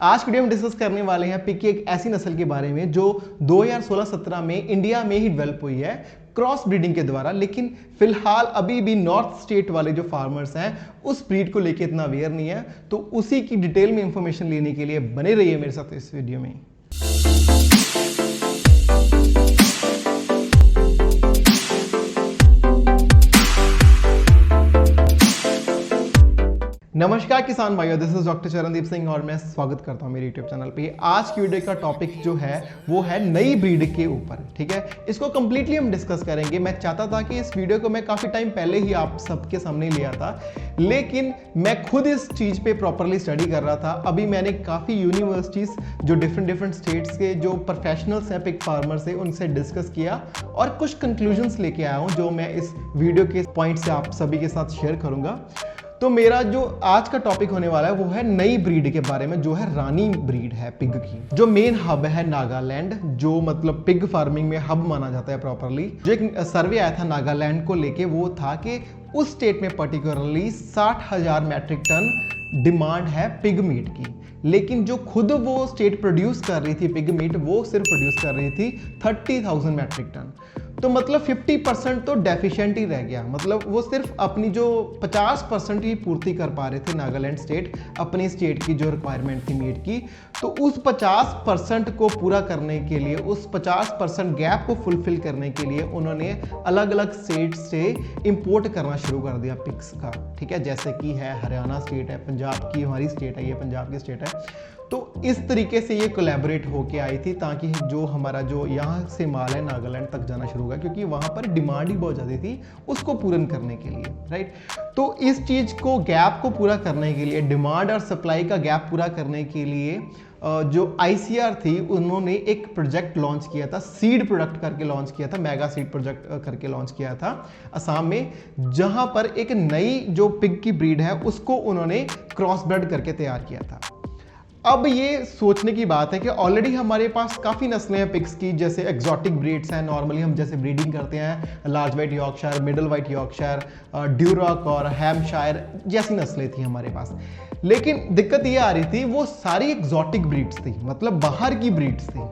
आज की वीडियो में डिस्कस करने वाले हैं पिग की एक ऐसी नस्ल के बारे में जो 2016-17 में इंडिया में ही डेवलप हुई है क्रॉस ब्रीडिंग के द्वारा। लेकिन फिलहाल अभी भी नॉर्थ स्टेट वाले जो फार्मर्स हैं उस ब्रीड को लेके इतना अवेयर नहीं है, तो उसी की डिटेल में इंफॉर्मेशन लेने के लिए बने रहिए मेरे साथ इस वीडियो में। नमस्कार किसान भाइयों, this is doctor Charandeep Singh और मैं स्वागत करता हूं मेरे यूट्यूब चैनल पे। आज की वीडियो का टॉपिक जो है वो है नई ब्रीड के ऊपर। ठीक है, इसको कंप्लीटली हम डिस्कस करेंगे। मैं चाहता था कि इस वीडियो को मैं काफ़ी टाइम पहले ही आप सबके सामने लिया था, लेकिन मैं खुद इस चीज़ पे प्रॉपरली स्टडी कर रहा था। अभी मैंने काफ़ी यूनिवर्सिटीज़ जो डिफरेंट स्टेट्स के जो प्रोफेशनल्स हैं पिग फार्मर से, उनसे डिस्कस किया और कुछ कंक्लूजन्स लेके आया हूँ जो मैं इस वीडियो के पॉइंट से आप सभी के साथ शेयर करूँगा। तो मेरा जो आज का टॉपिक होने वाला है वो है नई ब्रीड के बारे में, जो है रानी ब्रीड है पिग की, जो मेन हब है नागालैंड, जो मतलब पिग फार्मिंग में हब माना जाता है प्रॉपरली। जो एक सर्वे आया था नागालैंड को लेके, वो था कि उस स्टेट में पर्टिकुलरली 60,000 मैट्रिक टन डिमांड है पिग मीट की, लेकिन जो खुद वो स्टेट प्रोड्यूस कर रही थी पिग मीट, वो सिर्फ प्रोड्यूस कर रही थी 30,000 मैट्रिक टन। तो मतलब 50% तो डेफिशिएंट ही रह गया। मतलब वो सिर्फ अपनी जो 50% ही पूर्ति कर पा रहे थे नागालैंड स्टेट अपनी स्टेट की जो रिक्वायरमेंट थी मीट की। तो उस 50% को पूरा करने के लिए, उस 50% गैप को फुलफिल करने के लिए उन्होंने अलग अलग स्टेट से इंपोर्ट करना शुरू कर दिया पिग्स का। ठीक है, जैसे कि है हरियाणा स्टेट है, पंजाब की हमारी स्टेट है, ये पंजाब की स्टेट है। तो इस तरीके से ये कोलैबोरेट होके आई थी ताकि जो हमारा जो यहाँ से माल है नागालैंड तक जाना शुरू होगा, क्योंकि वहाँ पर डिमांड ही बहुत ज़्यादा थी उसको पूर्ण करने के लिए। राइट, तो इस चीज़ को गैप को पूरा करने के लिए, डिमांड और सप्लाई का गैप पूरा करने के लिए जो ICR थी उन्होंने एक प्रोजेक्ट लॉन्च किया था, सीड प्रोडक्ट करके लॉन्च किया था, मेगा सीड प्रोजेक्ट करके लॉन्च किया था असम में, जहां पर एक नई जो पिग की ब्रीड है उसको उन्होंने क्रॉस ब्रेड करके तैयार किया था। अब ये सोचने की बात है कि ऑलरेडी हमारे पास काफ़ी नस्लें हैं पिग्स की, जैसे एक्जॉटिक ब्रीड्स हैं। नॉर्मली हम जैसे ब्रीडिंग करते हैं large white Yorkshire, middle white Yorkshire, Duroc और हैम्पशायर जैसी नस्लें थी हमारे पास। लेकिन दिक्कत ये आ रही थी वो सारी एक्जॉटिक ब्रीड्स थी, मतलब बाहर की ब्रीड्स थी।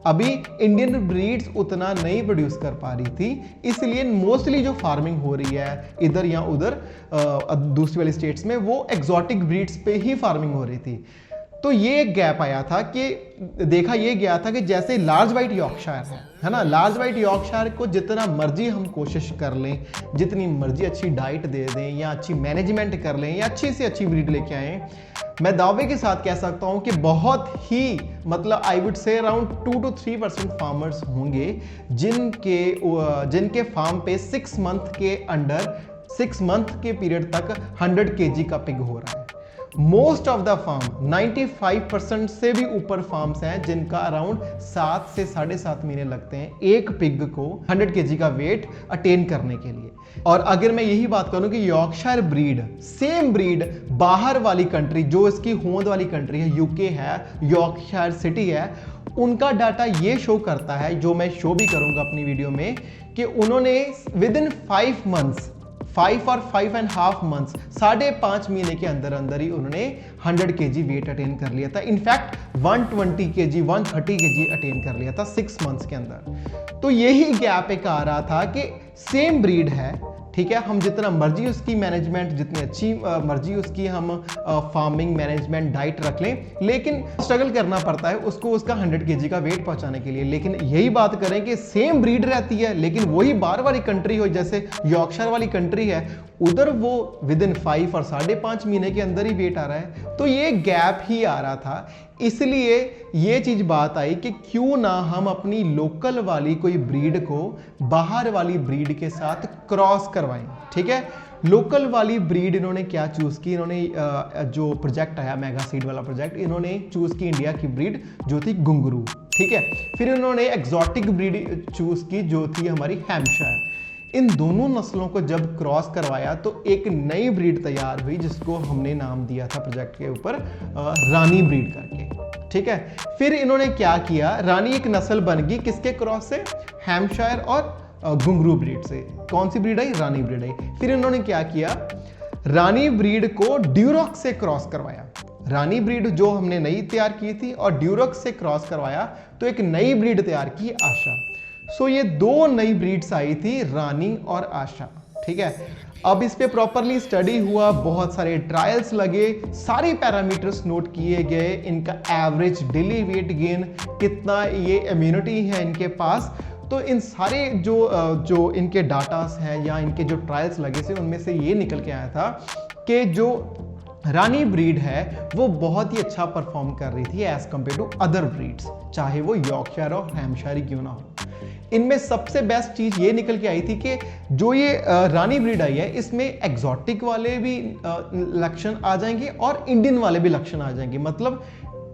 अभी इंडियन ब्रीड्स उतना नहीं प्रोड्यूस कर पा रही थी, इसलिए मोस्टली जो फार्मिंग हो रही है इधर या उधर दूसरी वाली स्टेट्स में, वो एक्जॉटिक ब्रीड्स पे ही फार्मिंग हो रही थी। तो ये एक गैप आया था कि देखा ये गया था कि जैसे लार्ज वाइट यॉर्कशायर है ना, लार्ज वाइट यॉर्कशायर को जितना मर्जी हम कोशिश कर लें, जितनी मर्जी अच्छी डाइट दे दें या अच्छी मैनेजमेंट कर लें या अच्छी से अच्छी ब्रीड लेके आएँ, मैं दावे के साथ कह सकता हूं कि बहुत ही मतलब I would say around 2 to 3% farmers होंगे जिनके फार्म पे 6 मंथ के अंडर 6 मंथ के पीरियड तक 100 kg का पिग हो रहा है। मोस्ट ऑफ द फार्म 95% से भी ऊपर फार्म्स हैं जिनका अराउंड 7 से 7.5 महीने लगते हैं एक पिग को 100 kg का वेट अटेन करने के लिए। और अगर मैं यही बात करूं कि यॉर्कशायर ब्रीड, सेम ब्रीड बाहर वाली कंट्री, जो इसकी होंद वाली कंट्री है, यूके है, यॉर्कशायर सिटी है, उनका डाटा ये शो करता है, जो मैं शो भी करूंगा अपनी वीडियो में, कि उन्होंने विद इन 5 मंथ्स 5 और 5.5 मंथ्स 5.5 महीने के अंदर अंदर ही उन्होंने 100 kg वेट अटेन कर लिया था। इनफैक्ट 120 kg 130 kg अटेन कर लिया था 6 मंथ्स के अंदर। तो यही गैप एक आ रहा था कि सेम ब्रीड है, ठीक है, हम जितना मर्जी उसकी मैनेजमेंट, जितनी अच्छी मर्जी उसकी हम फार्मिंग मैनेजमेंट डाइट रख लें, लेकिन स्ट्रगल करना पड़ता है उसको उसका 100 kg का वेट पहुंचाने के लिए। लेकिन यही बात करें कि सेम ब्रीड रहती है, लेकिन वही बाहर वाली कंट्री हो, जैसे यॉर्कशायर वाली कंट्री है, उधर वो विद इन 5 और 5.5 महीने के अंदर ही वेट आ रहा है। तो ये गैप ही आ रहा था, इसलिए ये चीज बात आई कि क्यों ना हम अपनी लोकल वाली कोई ब्रीड को बाहर वाली ब्रीड के साथ क्रॉस करवाएं। ठीक है, लोकल वाली ब्रीड इन्होंने क्या चूज की, इन्होंने जो प्रोजेक्ट आया मेगा सीड वाला प्रोजेक्ट, इन्होंने चूज की इंडिया की ब्रीड जो थी घुंघरू। ठीक है, फिर इन्होंने एक्सोटिक ब्रीड चूज की जो थी हमारी हैम्पशायर। इन दोनों नस्लों को जब क्रॉस करवाया तो एक नई ब्रीड तैयार हुई जिसको हमने नाम दिया था प्रोजेक्ट के ऊपर रानी ब्रीड करके। ठीक है, फिर इन्होंने क्या किया, रानी एक नस्ल बन गई किसके क्रॉस से, हैम्पशायर और घुंघरू ब्रीड से। कौन सी ब्रीड आई, रानी ब्रीड आई। फिर इन्होंने क्या किया, रानी ब्रीड को ड्यूरॉक से क्रॉस करवाया। रानी ब्रीड जो हमने नई तैयार की थी और ड्यूरक्स से क्रॉस करवाया तो एक नई ब्रीड तैयार की, आशा। सो ये दो नई ब्रीड्स आई थी, रानी और आशा, ठीक है। अब इस पे प्रॉपरली स्टडी हुआ, बहुत सारे ट्रायल्स लगे, सारे पैरामीटर्स नोट किए गए, इनका एवरेज डेली वेट गेन कितना, ये इम्यूनिटी है इनके पास। तो इन सारे जो इनके डाटास हैं या इनके जो ट्रायल्स लगे थे उनमें से ये निकल के आया था कि जो रानी ब्रीड है वो बहुत ही अच्छा परफॉर्म कर रही थी as compare to other breeds, चाहे वो यॉर्कशायर और हैम्पशायर क्यों ना हो। इनमें सबसे बेस्ट चीज ये निकल के आई थी कि जो ये रानी ब्रीड आई है इसमें एग्जॉटिक वाले भी लक्षण आ जाएंगे और इंडियन वाले भी लक्षण आ जाएंगे। मतलब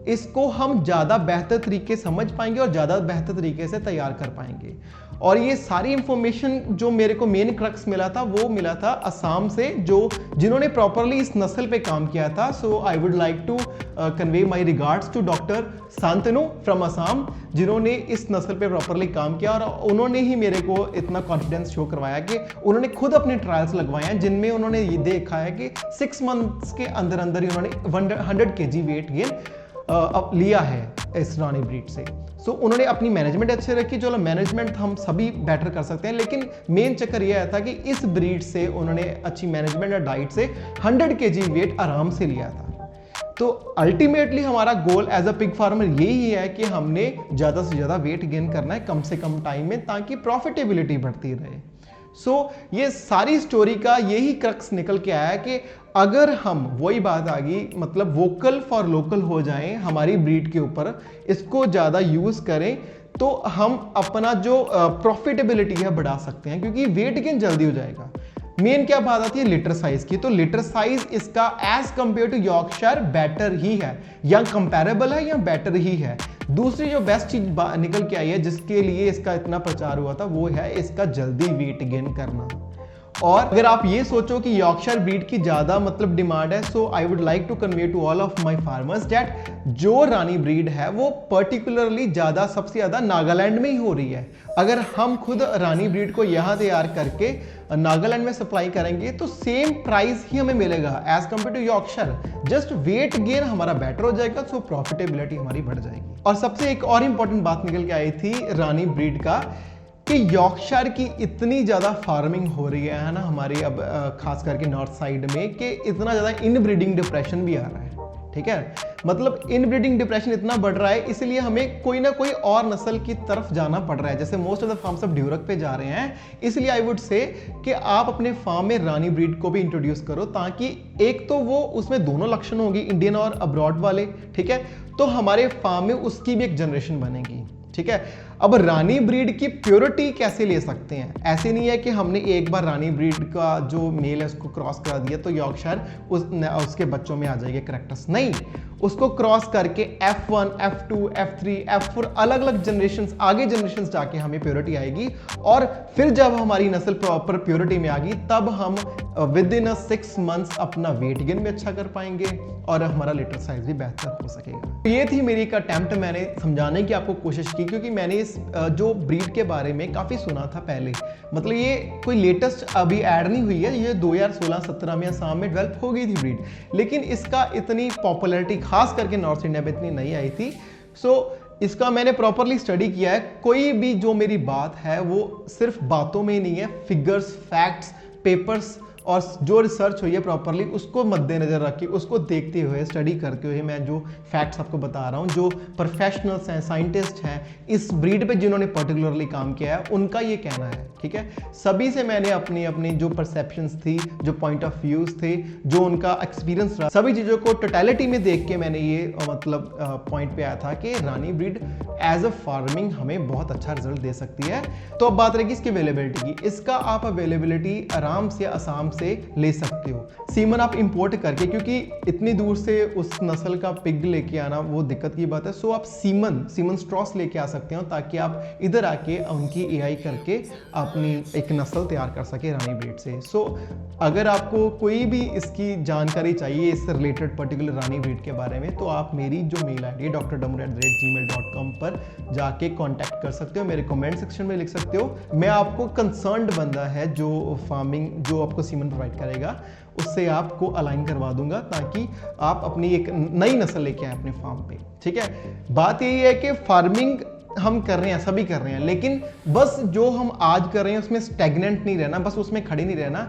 इसको हम ज़्यादा बेहतर तरीके समझ पाएंगे और ज़्यादा बेहतर तरीके से तैयार कर पाएंगे। और ये सारी इंफॉर्मेशन जो मेरे को मेन क्रक्स मिला था वो मिला था असम से, जिन्होंने प्रॉपरली इस नस्ल पे काम किया था। So I would like to convey my regards to doctor Shantanu from Assam, जिन्होंने इस नस्ल पे प्रॉपरली काम किया और उन्होंने ही मेरे को इतना कॉन्फिडेंस शो करवाया कि उन्होंने खुद अपने ट्रायल्स लगवाए हैं जिनमें उन्होंने ये देखा है कि 6 मंथ्स के अंदर अंदर ही उन्होंने 100 kg वेट गेन लिया है इस रानी ब्रीड से। सो उन्होंने अपनी मैनेजमेंट अच्छे रखी, जो मैनेजमेंट हम सभी बेटर कर सकते हैं, लेकिन मेन चक्कर यह था कि इस ब्रीड से उन्होंने अच्छी मैनेजमेंट और डाइट से 100 kg वेट आराम से लिया था। तो अल्टीमेटली हमारा goal as a pig farmer यही है कि हमने ज़्यादा से ज़्यादा वेट गेन करना है कम से कम टाइम में, ताकि प्रॉफिटेबिलिटी बढ़ती रहे। सो ये सारी स्टोरी का यही क्रक्स निकल के आया कि अगर हम, वही बात आ गई, मतलब वोकल फॉर लोकल हो जाएं हमारी ब्रीड के ऊपर, इसको ज़्यादा यूज़ करें तो हम अपना जो प्रॉफिटेबिलिटी है बढ़ा सकते हैं, क्योंकि वेट गेन जल्दी हो जाएगा। मेन क्या बात आती है लिटर साइज की, तो लिटर साइज इसका as compare to Yorkshire better ही है, या कंपैरेबल है या बेटर ही है। दूसरी जो बेस्ट चीज निकल के आई है जिसके लिए इसका इतना प्रचार हुआ था वो है इसका जल्दी वेट गेन करना। और अगर आप ये सोचो कि यॉर्कशायर ब्रीड की ज्यादा मतलब डिमांड है, so I would like to convey to all of my farmers that जो रानी ब्रीड है वो पर्टिकुलरली ज्यादा, सबसे ज्यादा नागालैंड में ही हो रही है। अगर हम खुद रानी ब्रीड को यहाँ तैयार करके नागालैंड में सप्लाई करेंगे तो सेम प्राइस ही हमें मिलेगा as compare to Yorkshire, just weight gain हमारा बेटर हो जाएगा, सो प्रॉफिटेबिलिटी हमारी बढ़ जाएगी। और सबसे एक और इंपॉर्टेंट बात निकल के आई थी रानी ब्रीड का कि यॉर्कशायर की इतनी ज़्यादा फार्मिंग हो रही है ना हमारे अब खास करके नॉर्थ साइड में, कि इतना ज़्यादा इनब्रीडिंग डिप्रेशन भी आ रहा है। ठीक है, मतलब इनब्रीडिंग डिप्रेशन इतना बढ़ रहा है, इसलिए हमें कोई ना कोई और नस्ल की तरफ जाना पड़ रहा है। जैसे मोस्ट ऑफ द फार्म्स अब ड्यूरक पे जा रहे हैं, इसलिए आई वुड से कि आप अपने फार्म में रानी ब्रीड को भी इंट्रोड्यूस करो, ताकि एक तो वो उसमें दोनों लक्षण होंगे, इंडियन और अब्रॉड वाले, ठीक है, तो हमारे फार्म में उसकी भी एक जनरेशन बनेगी। ठीक है, अब रानी ब्रीड की प्योरिटी कैसे ले सकते हैं? ऐसे नहीं है कि हमने एक बार रानी ब्रीड का जो मेल है उसको क्रॉस करा दिया तो यॉर्कशायर उसके बच्चों में आ जाएंगे करैक्टर्स, नहीं, उसको क्रॉस करके F1, F2, F3, F4 अलग अलग जनरेशंस, आगे जनरेशंस जाके हमें प्योरिटी आएगी, और फिर जब हमारी नस्ल प्रॉपर प्योरिटी में आ गई तब हम विद इन 6 मंथ्स अपना वेट गेन भी अच्छा कर पाएंगे और हमारा लिटर साइज भी बेहतर हो सकेगा। ये थी मेरी एक अटेम्प्ट, मैंने समझाने की आपको कोशिश की, क्योंकि मैंने इस जो ब्रीड के बारे में काफ़ी सुना था पहले, मतलब ये कोई लेटेस्ट अभी ऐड नहीं हुई है, ये 2016-17 में असम में डेवलप हो गई थी ब्रीड, लेकिन इसका इतनी पॉपुलैरिटी खास करके नॉर्थ इंडिया में इतनी नहीं आई थी। सो इसका मैंने प्रॉपरली स्टडी किया है, कोई भी जो मेरी बात है वो सिर्फ बातों में ही नहीं है, फिगर्स, फैक्ट्स, पेपर्स और जो रिसर्च हुई है प्रॉपरली उसको मद्देनजर रख के, उसको देखते हुए, स्टडी करते हुए मैं जो फैक्ट्स आपको बता रहा हूँ, जो प्रोफेशनल्स हैं, साइंटिस्ट हैं इस ब्रीड पे जिन्होंने पर्टिकुलरली काम किया है, उनका ये कहना है। ठीक है, सभी से मैंने अपनी अपनी जो परसेप्शंस थी, जो पॉइंट ऑफ व्यूज थे, जो उनका एक्सपीरियंस रहा, सभी चीज़ों को टोटलिटी में देख के मैंने ये मतलब पॉइंट पे आया था कि रानी ब्रीड एज अ फार्मिंग हमें बहुत अच्छा रिजल्ट दे सकती है। तो अब बात रहेगी इसकी अवेलेबिलिटी की। इसका आप अवेलेबिलिटी आराम से असम से ले सकते हो, सीमन आप इंपोर्ट करके, क्योंकि इतनी दूर से उस नस्ल का पिग लेके आना वो दिक्कत की बात है। सो आप सीमन स्ट्रॉस लेके आ सकते हो, ताकि आप इधर आके उनकी एआई करके अपनी एक नस्ल तैयार कर सके रानी ब्रीड से। सो अगर आपको कोई भी इसकी जानकारी चाहिए इससे रिलेटेड पर्टिकुलर रानी ब्रीड के बारे में, तो आप मेरी जो मेल आई डी drdamru@gmail.com पर जाके कांटेक्ट कर सकते हो, मेरे कमेंट सेक्शन में लिख सकते हो। मैं आपको कंसर्न्ड बंदा है जो फार्मिंग, जो आपको सीमन सोल्यूशन प्रोवाइड करेगा उससे आपको अलाइन करवा दूंगा, ताकि आप अपनी एक नई नस्ल लेके आए अपने फार्म पे। ठीक है, बात यही है कि फार्मिंग हम कर रहे हैं, सभी कर रहे हैं, लेकिन बस जो हम आज कर रहे हैं उसमें स्टैग्नेंट नहीं रहना, बस उसमें खड़े नहीं रहना।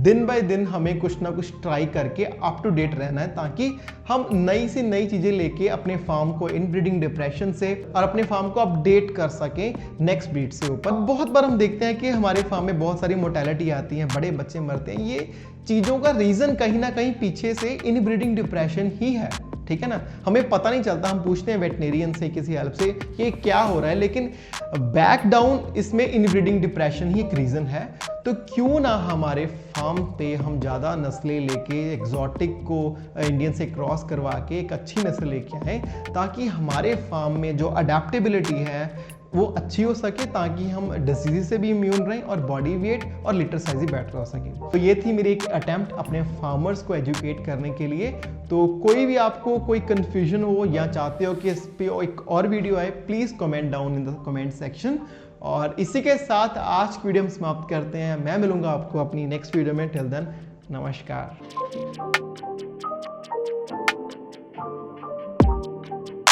दिन बाय दिन हमें कुछ ना कुछ ट्राई करके अप टू डेट रहना है, ताकि हम नई से नई चीजें लेके अपने फार्म को इनब्रीडिंग डिप्रेशन से और अपने फार्म को अपडेट कर सकें नेक्स्ट ब्रीड से ऊपर। बहुत बार हम देखते हैं कि हमारे फार्म में बहुत सारी मोर्टेलिटी आती है, बड़े बच्चे मरते हैं। ये चीजों का रीजन कहीं ना कहीं पीछे से इनब्रीडिंग डिप्रेशन ही है। ठीक है ना, हमें पता नहीं चलता, हम पूछते हैं वेटनेरियन से किसी हेल्प से कि क्या हो रहा है, लेकिन बैक डाउन इसमें इनब्रीडिंग डिप्रेशन ही एक रीजन है। तो क्यों ना हमारे फार्म पे हम ज़्यादा नस्लें लेके एग्जॉटिक को इंडियन से क्रॉस करवा के एक अच्छी नस्ल लेके आए, ताकि हमारे फार्म में जो अडेप्टेबिलिटी है वो अच्छी हो सके, ताकि हम डिजीज से भी इम्यून रहें और बॉडी वेट और लिटर साइज भी बेटर हो सके। तो ये थी मेरी एक अटेम्प्ट अपने फार्मर्स को एजुकेट करने के लिए। तो कोई भी आपको कोई कंफ्यूजन हो या चाहते हो कि इस पे एक और वीडियो आए, please comment down in the comment section. और इसी के साथ आज की वीडियो हम समाप्त करते हैं। मैं मिलूंगा आपको अपनी नेक्स्ट वीडियो में। टिल देन, नमस्कार।